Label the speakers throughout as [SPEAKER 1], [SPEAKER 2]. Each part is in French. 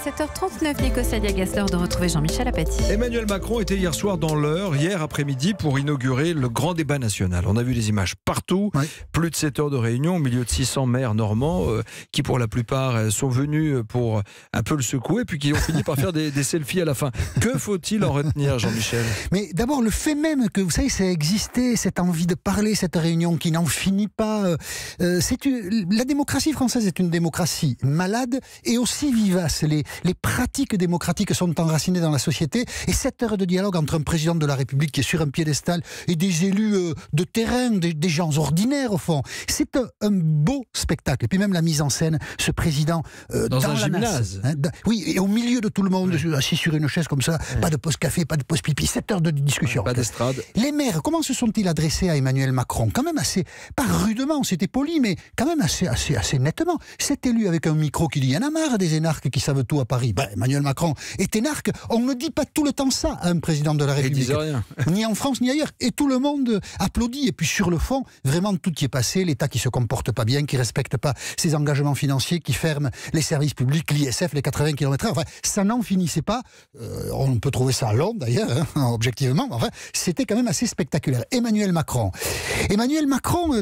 [SPEAKER 1] 7h39, Nico Saliagas, l'heure de retrouver Jean-Michel Apathy.
[SPEAKER 2] Emmanuel Macron était hier soir dans l'Eure, hier après-midi, pour inaugurer le grand débat national. On a vu les images partout, plus de 7 heures de réunion au milieu de 600 maires normands qui pour la plupart sont venus pour un peu le secouer puis qui ont fini par faire des selfies à la fin. Que faut-il en retenir, Jean-Michel?
[SPEAKER 3] Mais d'abord, le fait même que, vous savez, ça a existé, cette envie de parler, cette réunion qui n'en finit pas. La démocratie française est une démocratie malade et aussi vivace. Les pratiques démocratiques sont enracinées dans la société et 7 heures de dialogue entre un président de la République qui est sur un piédestal et des élus de terrain, des gens ordinaires au fond. C'est un beau spectacle. Et puis même la mise en scène, ce président
[SPEAKER 2] dans un
[SPEAKER 3] la
[SPEAKER 2] gymnase.
[SPEAKER 3] Oui, et au milieu de tout le monde, assis sur une chaise comme ça, pas de pause café, pas de pause pipi, 7 heures de discussion.
[SPEAKER 2] Pas d'estrade.
[SPEAKER 3] Les maires, comment se sont-ils adressés à Emmanuel Macron? Quand même assez, pas rudement, c'était poli, mais quand même assez nettement. Cet élu avec un micro qui dit, il y en a marre des énarques qui savent tout à Paris. Emmanuel Macron est énarque. On ne dit pas tout le temps ça à un président de la République.
[SPEAKER 2] Rien.
[SPEAKER 3] Ni en France, ni ailleurs. Et tout le monde applaudit. Et puis sur le fond, vraiment tout y est passé. L'État qui se comporte pas bien, qui respecte pas ses engagements financiers, qui ferme les services publics, l'ISF, les 80 km/h. Enfin, ça n'en finissait pas. On peut trouver ça long d'ailleurs, objectivement. Enfin, c'était quand même assez spectaculaire. Emmanuel Macron,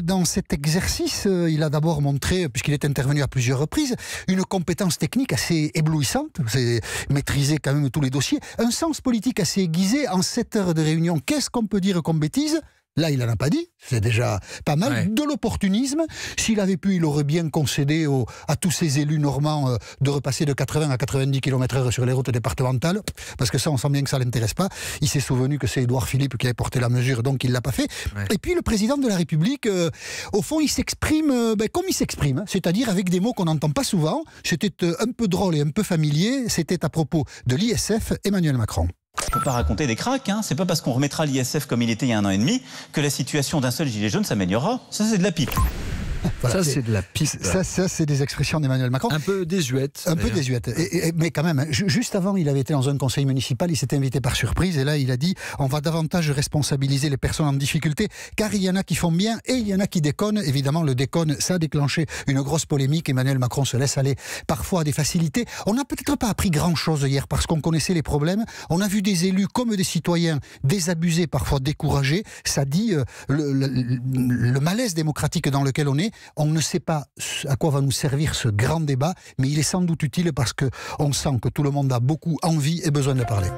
[SPEAKER 3] dans cet exercice, il a d'abord montré, puisqu'il est intervenu à plusieurs reprises, une compétence technique assez éblouissante. C'est maîtriser quand même tous les dossiers. Un sens politique assez aiguisé en 7 heures de réunion. Qu'est-ce qu'on peut dire comme bêtise? Là, il n'en a pas dit, c'est déjà pas mal. Ouais. De l'opportunisme. S'il avait pu, il aurait bien concédé à tous ces élus normands de repasser de 80 à 90 km/h sur les routes départementales, parce que ça, on sent bien que ça ne l'intéresse pas. Il s'est souvenu que c'est Édouard Philippe qui avait porté la mesure, donc il ne l'a pas fait. Ouais. Et puis, le président de la République, au fond, il s'exprime comme il s'exprime, c'est-à-dire avec des mots qu'on n'entend pas souvent. C'était un peu drôle et un peu familier. C'était à propos de l'ISF, Emmanuel Macron.
[SPEAKER 4] Il ne faut pas raconter des cracks, hein. C'est pas parce qu'on remettra l'ISF comme il était il y a 1 an et demi que la situation d'un seul gilet jaune s'améliorera. Ça, c'est de la pipe.
[SPEAKER 3] Voilà,
[SPEAKER 2] ça, c'est de la pipe.
[SPEAKER 3] Ça c'est des expressions d'Emmanuel Macron.
[SPEAKER 2] Un peu désuète.
[SPEAKER 3] Un peu désuète. Mais quand même, juste avant, il avait été dans un conseil municipal, il s'était invité par surprise, et là, il a dit on va davantage responsabiliser les personnes en difficulté, car il y en a qui font bien et il y en a qui déconnent. Évidemment, le déconne, ça a déclenché une grosse polémique. Emmanuel Macron se laisse aller parfois à des facilités. On n'a peut-être pas appris grand-chose hier, parce qu'on connaissait les problèmes. On a vu des élus comme des citoyens désabusés, parfois découragés. Ça dit le malaise démocratique dans lequel on est. On ne sait pas à quoi va nous servir ce grand débat, mais il est sans doute utile parce qu'on sent que tout le monde a beaucoup envie et besoin de parler.